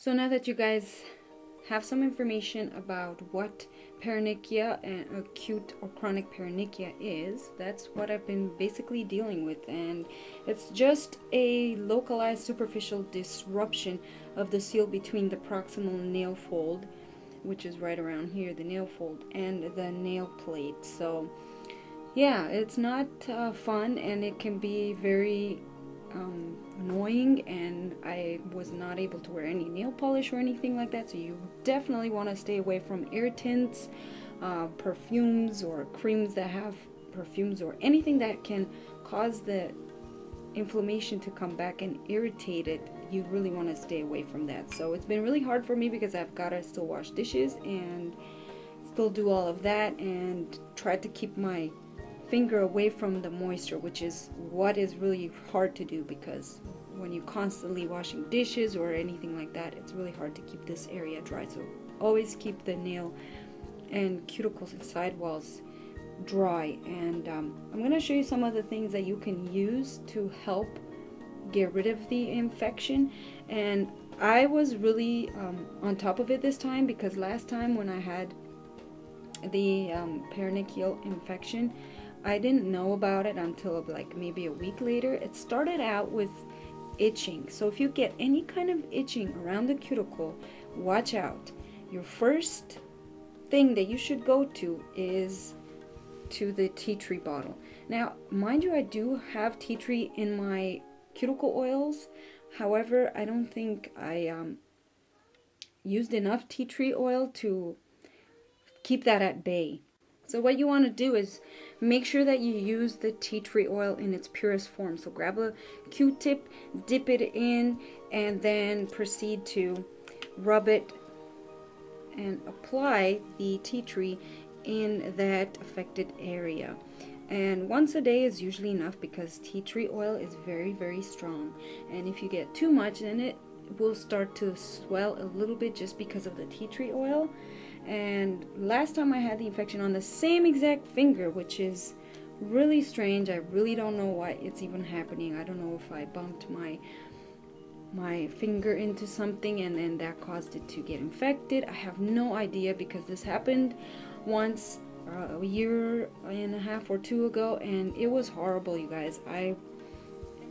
So now that you guys have some information about what paronychia and acute or chronic paronychia is, that's what I've been basically dealing with, and it's just a localized superficial disruption of the seal between the proximal nail fold, which is right around here, the nail fold, and the nail plate. So yeah, it's not fun, and it can be very annoying, and I was not able to wear any nail polish or anything like that. So you definitely want to stay away from irritants, perfumes or creams that have perfumes, or anything that can cause the inflammation to come back and irritate it. You really want to stay away from that. So it's been really hard for me because I've got to still wash dishes and still do all of that, and try to keep my finger away from the moisture, which is what is really hard to do, because when you're constantly washing dishes or anything like that, it's really hard to keep this area dry. So always keep the nail and cuticles and sidewalls dry. And I'm going to show you some of the things that you can use to help get rid of the infection. And I was really on top of it this time, because last time when I had the paronychial infection, I didn't know about it until like maybe a week later. It started out with itching. So if you get any kind of itching around the cuticle, watch out. Your first thing that you should go to is to the tea tree bottle. Now, mind you, I do have tea tree in my cuticle oils. However, I don't think I used enough tea tree oil to keep that at bay. So what you want to do is make sure that you use the tea tree oil in its purest form. So grab a Q-tip, dip it in, and then proceed to rub it and apply the tea tree in that affected area. And once a day is usually enough, because tea tree oil is very, very strong. And if you get too much, then it will start to swell a little bit just because of the tea tree oil. And last time I had the infection on the same exact finger, which is really strange. I really don't know why it's even happening. I don't know if I bumped my finger into something and then that caused it to get infected. I have no idea, because this happened once a year and a half or two ago, and it was horrible, you guys.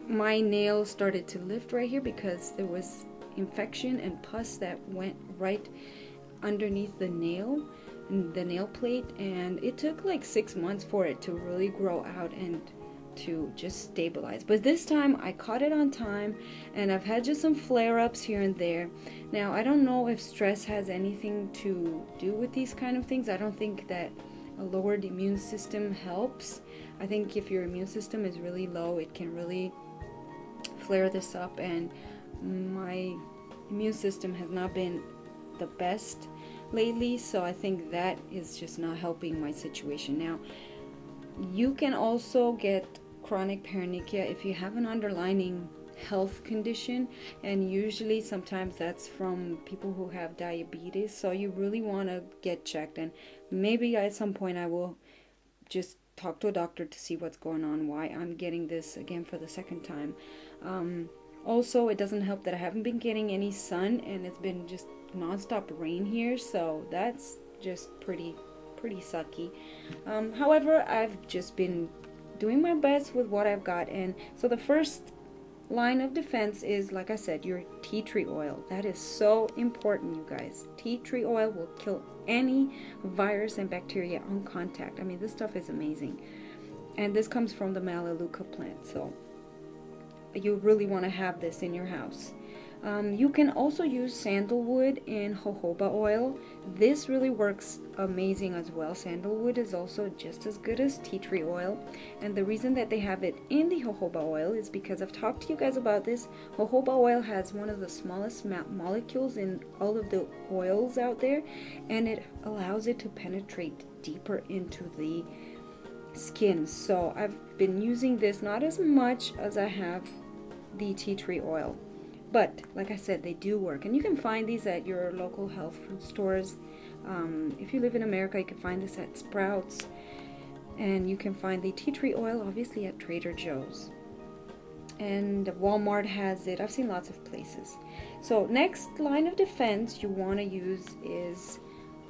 My nail started to lift right here because there was infection and pus that went right underneath the nail plate, and it took like 6 months for it to really grow out and to just stabilize. But this time I caught it on time, and I've had just some flare-ups here and there. Now, I don't know if stress has anything to do with these kind of things. I don't think that a lowered immune system helps. I think if your immune system is really low, it can really flare this up, and my immune system has not been the best lately, so I think that is just not helping my situation. Now, you can also get chronic paronychia if you have an underlining health condition, and usually sometimes that's from people who have diabetes. So you really want to get checked, and maybe at some point I will just talk to a doctor to see what's going on, why I'm getting this again for the second time. Also, it doesn't help that I haven't been getting any sun, and it's been just non-stop rain here, so that's just pretty sucky. However, I've just been doing my best with what I've got. And so the first line of defense is, like I said, your tea tree oil. That is so important, you guys. Tea tree oil will kill any virus and bacteria on contact. I mean, this stuff is amazing, and this comes from the Melaleuca plant, so you really want to have this in your house. You can also use sandalwood and jojoba oil. This really works amazing as well. Sandalwood is also just as good as tea tree oil, and the reason that they have it in the jojoba oil is because I've talked to you guys about this. Jojoba oil has one of the smallest molecules in all of the oils out there, and it allows it to penetrate deeper into the skin. So I've been using this, not as much as I have the tea tree oil, but like I said, they do work, and you can find these at your local health food stores. If you live in America, you can find this at Sprouts, and you can find the tea tree oil obviously at Trader Joe's. and Walmart has it. I've seen lots of places. So next line of defense you want to use is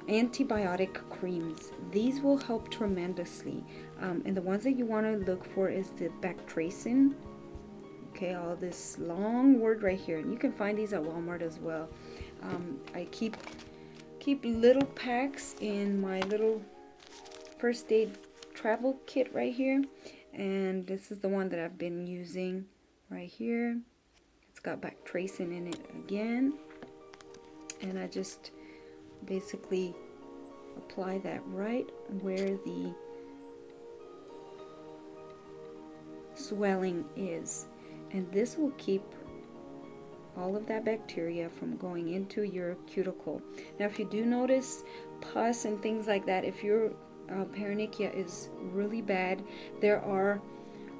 antibiotic creams. These will help tremendously, and the ones that you want to look for is the bactracin. Okay, all this long word right here, and you can find these at Walmart as well. I keep little packs in my little first aid travel kit right here, and this is the one that I've been using right here. It's got bactracin in it again, and I just basically apply that right where the swelling is, and this will keep all of that bacteria from going into your cuticle. Now if you do notice pus and things like that, if your Paronychia is really bad, there are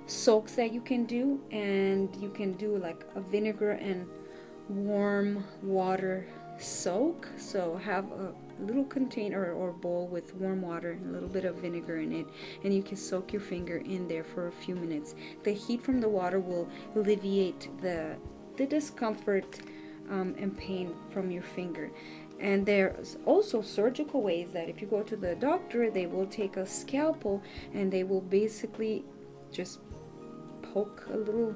soaks that you can do, and you can do like a vinegar and warm water soak. So have a little container or bowl with warm water and a little bit of vinegar in it, and you can soak your finger in there for a few minutes. The heat from the water will alleviate the discomfort and pain from your finger. And there's also surgical ways that if you go to the doctor, they will take a scalpel and they will basically just poke a little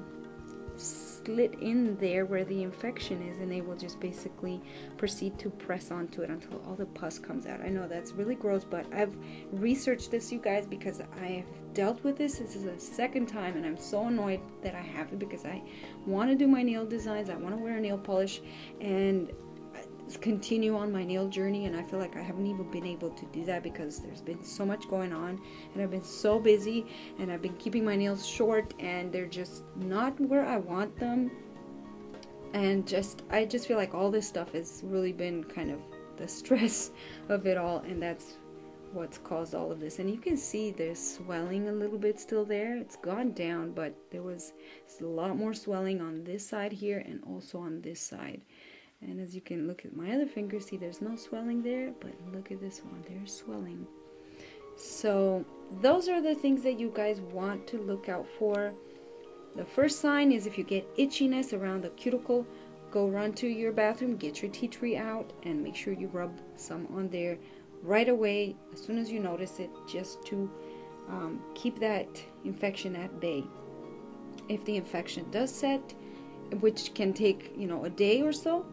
slit in there where the infection is, and they will just basically proceed to press onto it until all the pus comes out. I know that's really gross, but I've researched this, you guys, because I've dealt with this. This is the second time, and I'm so annoyed that I have it because I want to do my nail designs. I want to wear nail polish and continue on my nail journey, and I feel like I haven't even been able to do that because there's been so much going on, and I've been so busy, and I've been keeping my nails short, and they're just not where I want them, and I just feel like all this stuff has really been kind of the stress of it all, and that's what's caused all of this. And you can see there's swelling a little bit still there. It's gone down, but there was a lot more swelling on this side here and also on this side. And as you can look at my other finger, see there's no swelling there, but look at this one, there's swelling. So those are the things that you guys want to look out for. The first sign is if you get itchiness around the cuticle, go run to your bathroom, get your tea tree out, and make sure you rub some on there right away as soon as you notice it, just to keep that infection at bay. If the infection does set, which can take a day or so,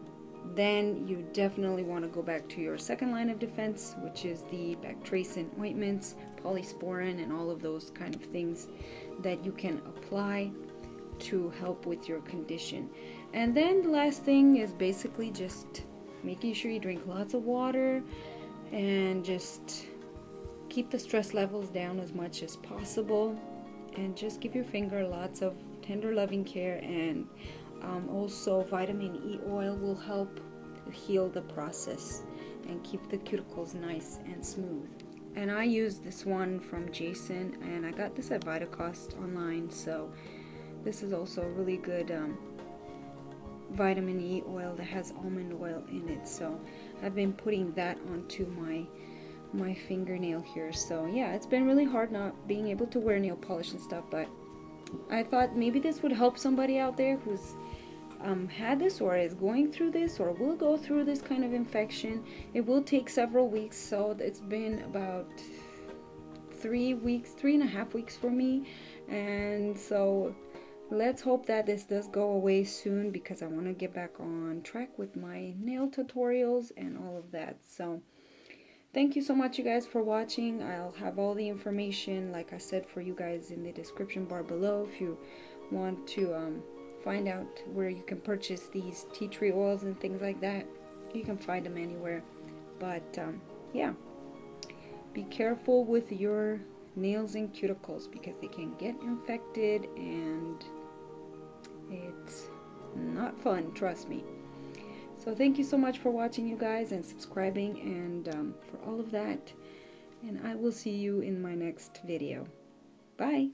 then you definitely want to go back to your second line of defense, which is the bactracin ointments, polysporin, and all of those kind of things that you can apply to help with your condition. And then the last thing is basically just making sure you drink lots of water and just keep the stress levels down as much as possible, and just give your finger lots of tender loving care. And also vitamin E oil will help heal the process and keep the cuticles nice and smooth. And I use this one from Jason, and I got this at Vitacost online, so this is also a really good vitamin E oil that has almond oil in it. So I've been putting that onto my fingernail here. So yeah, it's been really hard not being able to wear nail polish and stuff, but I thought maybe this would help somebody out there who's had this or is going through this or will go through this kind of infection. It will take several weeks, so it's been about 3.5 weeks for me, and so let's hope that this does go away soon, because I want to get back on track with my nail tutorials and all of that. So thank you so much, you guys, for watching. I'll have all the information, like I said, for you guys in the description bar below if you want to find out where you can purchase these tea tree oils and things like that. You can find them anywhere. But yeah, be careful with your nails and cuticles because they can get infected, and it's not fun, trust me. So thank you so much for watching, you guys, and subscribing, and for all of that, and I will see you in my next video. Bye.